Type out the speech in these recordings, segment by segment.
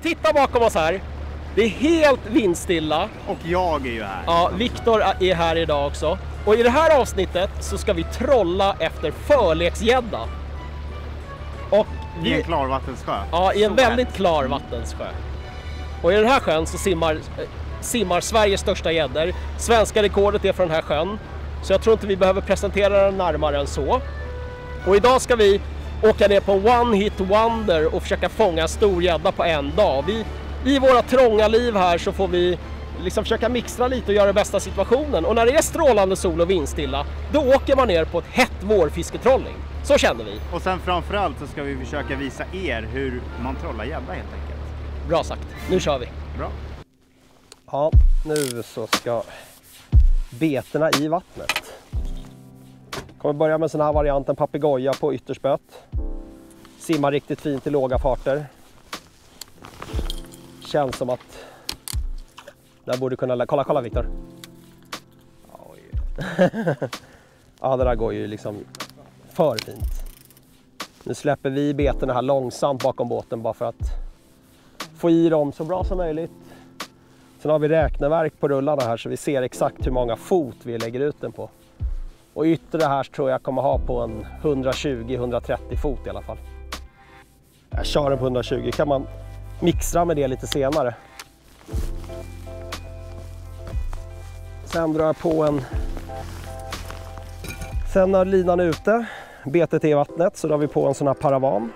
Titta bakom oss här. Det är helt vindstilla. Och jag är ju här. Ja, Viktor är här idag också. Och i det här avsnittet så ska vi trolla efter förleksgädda. Och I en klar vattensjö. Ja, i en väldigt klar vattensjö. Och i den här sjön så simmar Sveriges största gäddor. Svenska rekordet är från den här sjön. Så jag tror inte vi behöver presentera den närmare än så. Och idag ska vi åka ner på en one hit wonder och försöka fånga en stor gädda på en dag. I våra trånga liv här så får vi liksom försöka mixtra lite och göra det bästa situationen. Och när det är strålande sol och vindstilla, då åker man ner på ett hett vårfisketrolling. Så känner vi. Och sen framförallt så ska vi försöka visa er hur man trollar gädda helt enkelt. Bra sagt. Nu kör vi. Bra. Ja, nu så ska beterna i vattnet. Kommer börja med sån här varianten papegoja på ytterspöt. Simmar riktigt fint i låga farter. Känns som att där borde kunna... Kolla Viktor. Ja, det där går ju liksom för fint. Nu släpper vi beterna här långsamt bakom båten bara för att få i dem så bra som möjligt. Sen har vi räkneverk på rullarna här så vi ser exakt hur många fot vi lägger ut den på. Och yttre här tror jag kommer ha på en 120-130 fot i alla fall. Jag kör den på 120, kan man mixtra med det lite senare. Sen drar jag på en... Sen när linan är ute, betet är i vattnet, så drar vi på en sån här paravan.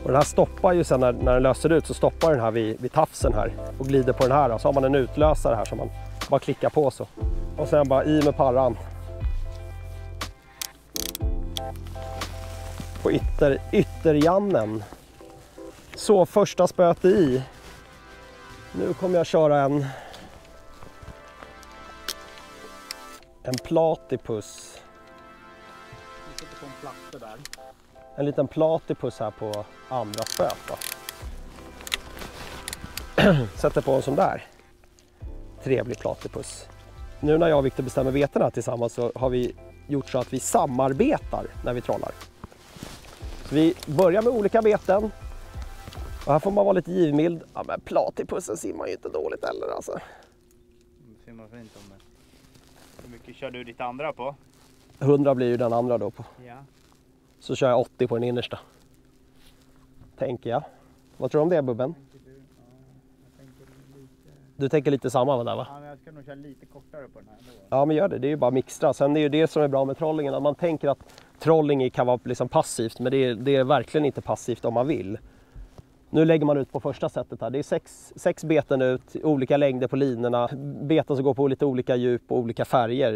Och den här stoppar ju sen när den löser ut, så stoppar den här vid tafsen här och glider på den här. Så har man en utlösare här som man bara klickar på så. Och sen bara i med parran. På ytterjannen. Så första spöet i. Nu kommer jag köra en platypus. En liten platypus här på andra spöet då. Sätter på en sån där. Trevlig platypus. Nu när jag och Viktor bestämmer beterna tillsammans så har vi gjort så att vi samarbetar när vi trollar. Så vi börjar med olika beten. Och här får man vara lite givmild. Ja, men platypussen simmar ju inte dåligt heller alltså. Det simmar fint om det. Hur mycket kör du ditt andra på? 100 blir ju den andra då på. Ja. Så kör jag 80 på den innersta. Tänker jag. Vad tror du om det, Bubben? Du tänker lite samma där va? Ja, men jag ska nog köra lite kortare på den här ändå. Ja, men gör det. Det är ju bara mixtra. Sen är ju det som är bra med trollingen. Att man tänker att trolling kan vara liksom passivt. Men det är verkligen inte passivt om man vill. Nu lägger man ut på första sättet här. Det är sex beten ut, olika längder på linorna. Beten som går på lite olika djup och olika färger.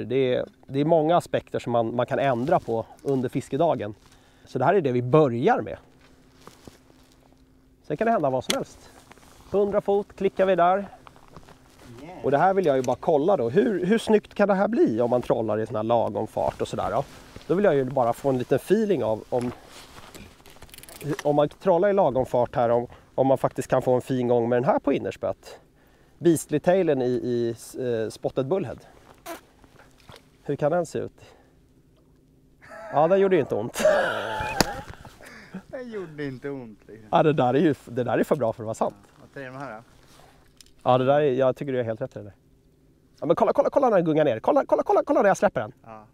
Det är många aspekter som man kan ändra på under fiskedagen. Så det här är det vi börjar med. Sen kan det hända vad som helst. 100 fot klickar vi där. Och det här vill jag ju bara kolla då. Hur snyggt kan det här bli om man trollar i sån här lagom fart och sådär då? Då vill jag ju bara få en liten feeling av om man trollar i lagom fart här, om man faktiskt kan få en fin gång med den här på innerspöt. Beastly-tailen i spotted bullhead. Hur kan den se ut? Ja, den gjorde ju inte ont. Det gjorde inte ont. Liksom. Ja, det där är för bra för att vara sant. Vad säger de här då? Ja, jag tycker du är helt rätt i det. Ja, men kolla när den gungar ner. Kolla när jag släpper den. Ja,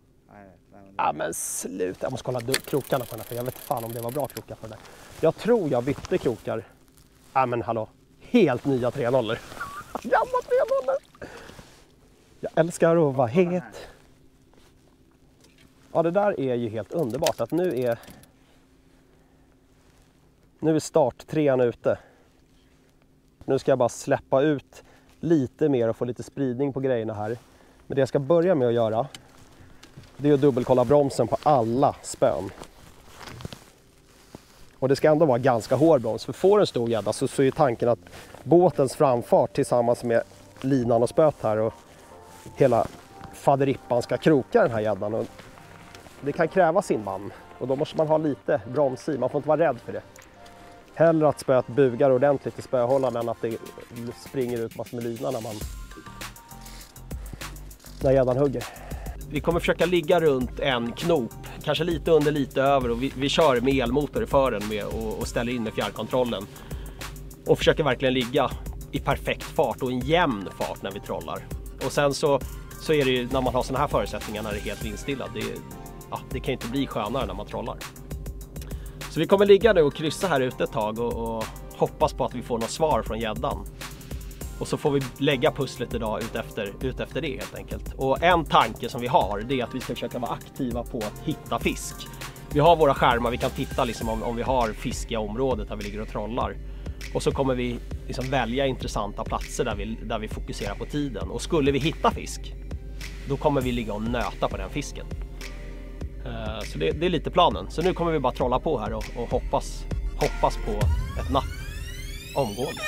ja men sluta. Jag måste kolla krokarna på den här, för jag vet fan om det var bra krokar på den där. Jag tror jag bytte krokar. Ja men hallå. Helt nya 3-0. Gamla 3-0. Jag älskar att vara het. Ja, det där är ju helt underbart att nu är starttrean ute. Nu ska jag bara släppa ut lite mer och få lite spridning på grejerna här. Men det jag ska börja med att göra, det är att dubbelkolla bromsen på alla spön. Och det ska ändå vara ganska hård broms. För får en stor gädda så är tanken att båtens framfart tillsammans med linan och spöt här och hela faderippan ska kroka den här gäddan. Och det kan kräva sin man. Och då måste man ha lite broms i. Man får inte vara rädd för det. Hellre att spöet bugar ordentligt i spöhållaren än att det springer ut massor med lina när gäddan hugger. Vi kommer försöka ligga runt en knop kanske lite under, lite över, och vi kör med elmotor i fören med och ställer in med fjärrkontrollen. Och försöker verkligen ligga i perfekt fart och en jämn fart när vi trollar. Och sen så är det ju när man har såna här förutsättningar när det är helt vindstilla. Det kan ju inte bli skönare när man trollar. Så vi kommer ligga nu och kryssa här ute ett tag och hoppas på att vi får något svar från gäddan. Och så får vi lägga pusslet idag ut efter det helt enkelt. Och en tanke som vi har, det är att vi ska försöka vara aktiva på att hitta fisk. Vi har våra skärmar, vi kan titta liksom om vi har fisk i området där vi ligger och trollar. Och så kommer vi liksom välja intressanta platser där vi fokuserar på tiden. Och skulle vi hitta fisk, då kommer vi ligga och nöta på den fisken. Så det är lite planen. Så nu kommer vi bara trolla på här och hoppas på ett napp omgående.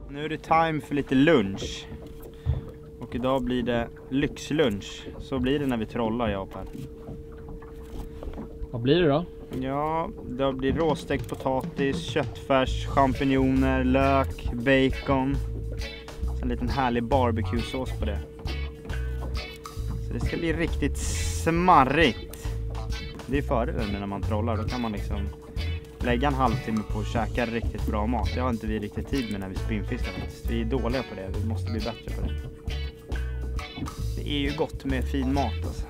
Nu är det time för lite lunch. Och idag blir det lyxlunch. Så blir det när vi trollar, jag och Per. Vad blir det då? Ja, det blir råstekt potatis, köttfärs, champinjoner, lök, bacon. Så en liten härlig barbecue-sås på det. Så det ska bli riktigt smarrigt. Det är fördelen när man trollar. Då kan man liksom lägga en halvtimme på att käka riktigt bra mat. Det har inte vi riktigt tid med när vi spinnfiskar faktiskt. Vi är dåliga på det. Vi måste bli bättre på det. Det är ju gott med fin mat alltså.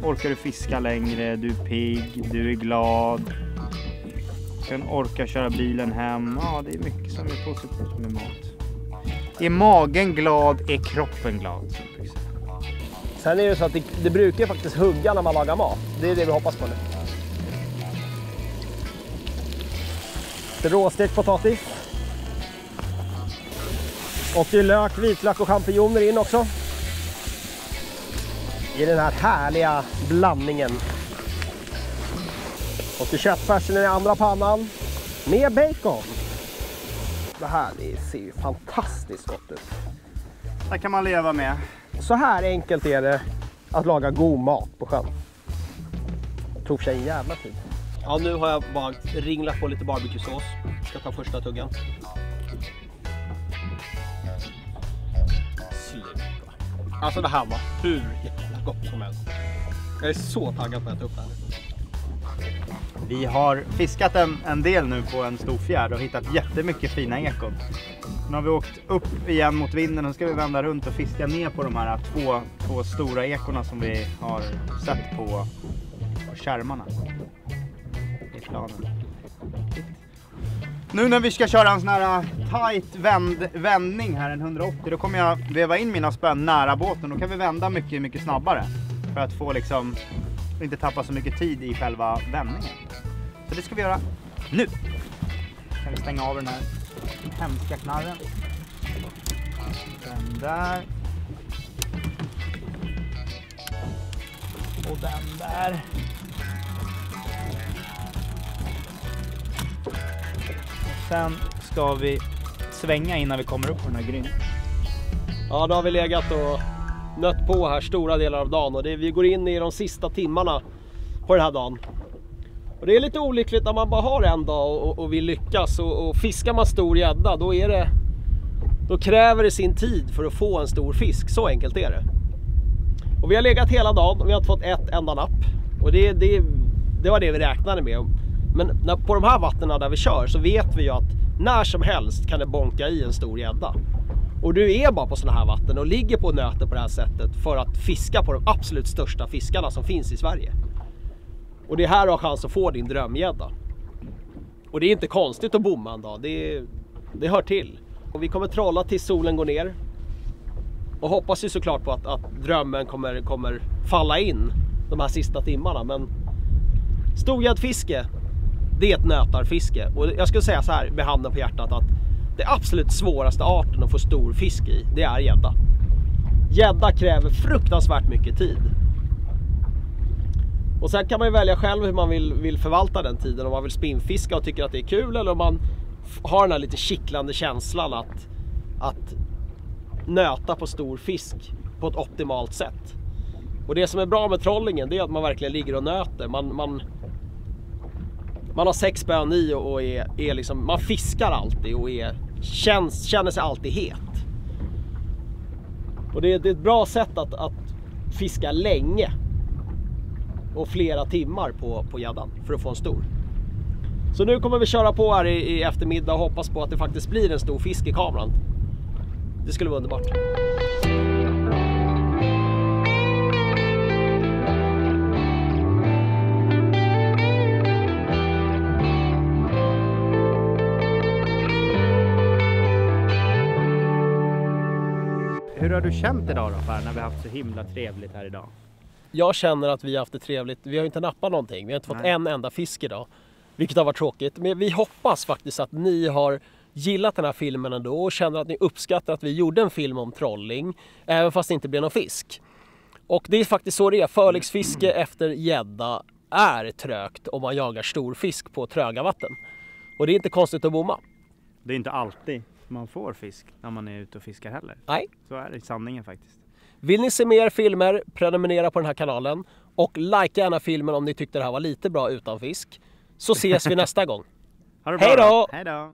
Orkar du fiska längre, du är pigg, du är glad. Du kan orka köra bilen hem. Ja, det är mycket som är positivt med mat. Är magen glad, är kroppen glad. Sen är det så att det brukar faktiskt hugga när man lagar mat. Det är det vi hoppas på nu. Råstekt potatis. Och det är lök, vitlök och champinjoner in också. I den här härliga blandningen. Och det är köttfärsen i andra pannan. Med bacon. Det här ser ju fantastiskt gott ut. Det kan man leva med. Så här enkelt är det att laga god mat på sjön. Det tog sig en jävla tid. Ja, nu har jag bara ringlat på lite barbecue-sås. Ska ta första tuggan. Sluta. Alltså det här var hur jävla gott som helst. Jag är så taggad på att äta upp det här. Vi har fiskat en del nu på en stor fjärd och hittat jättemycket fina ekon. Nu har vi åkt upp igen mot vinden och ska vi vända runt och fiska ner på de här två stora ekorna som vi har sett på skärmarna. Det är planen. Nu när vi ska köra en sån här tight vändning här, en 180, då kommer jag veva in mina spön nära båten. Då kan vi vända mycket, mycket snabbare för att få liksom inte tappa så mycket tid i själva vändningen. Så det ska vi göra nu. Kan vi stänga av den här hemska knarren. Den där. Och den där. Sen ska vi svänga innan vi kommer upp på den här gryn. Ja, då har vi legat och nött på här stora delar av dagen. Och vi går in i de sista timmarna på den här dagen. Och det är lite olyckligt när man bara har en dag och vill lyckas. Och fiskar man stor gädda, då kräver det sin tid för att få en stor fisk. Så enkelt är det. Och vi har legat hela dagen och vi har inte fått ett enda napp. Och det var det vi räknade med. Men på de här vattnen där vi kör så vet vi ju att när som helst kan det bonka i en stor gädda. Och du är bara på sådana här vatten och ligger på nöten på det här sättet för att fiska på de absolut största fiskarna som finns i Sverige. Och det här har chans att få din drömgädda. Och det är inte konstigt att bomma en dag, det hör till. Och vi kommer trolla tills solen går ner. Och hoppas ju såklart på att drömmen kommer falla in de här sista timmarna. Men storgäddfiske, det är ett nötarfiske. Och jag skulle säga så här med handen på hjärtat att det absolut svåraste arten att få stor fisk i, det är gädda. Gädda kräver fruktansvärt mycket tid. Och sen kan man ju välja själv hur man vill förvalta den tiden. Om man vill spinnfiska och tycker att det är kul, eller om man har den här lite kittlande känslan att nöta på stor fisk på ett optimalt sätt. Och det som är bra med trollingen, det är att man verkligen ligger och nöter. Man har 6 spön i och är liksom, man fiskar alltid och känner sig alltid het. Och det är ett bra sätt att fiska länge och flera timmar på gäddan för att få en stor. Så nu kommer vi köra på här i eftermiddag och hoppas på att det faktiskt blir en stor fisk i kameran. Det skulle vara underbart. Hur har du känt idag då, Per, när vi har haft så himla trevligt här idag? Jag känner att vi har haft det trevligt. Vi har inte nappat någonting. Vi har inte fått en enda fisk idag. Vilket har varit tråkigt. Men vi hoppas faktiskt att ni har gillat den här filmen ändå och känner att ni uppskattar att vi gjorde en film om trolling. Även fast det inte blev någon fisk. Och det är faktiskt så det är. Förleksfiske efter gädda är trögt om man jagar stor fisk på tröga vatten. Och det är inte konstigt att bomma. Det är inte alltid man får fisk när man är ute och fiskar heller. Nej. Så är det i sanningen faktiskt. Vill ni se mer filmer, prenumerera på den här kanalen. Och like gärna filmen om ni tyckte det här var lite bra utan fisk. Så ses vi nästa gång. Ha det bra. Hej då! Hej då!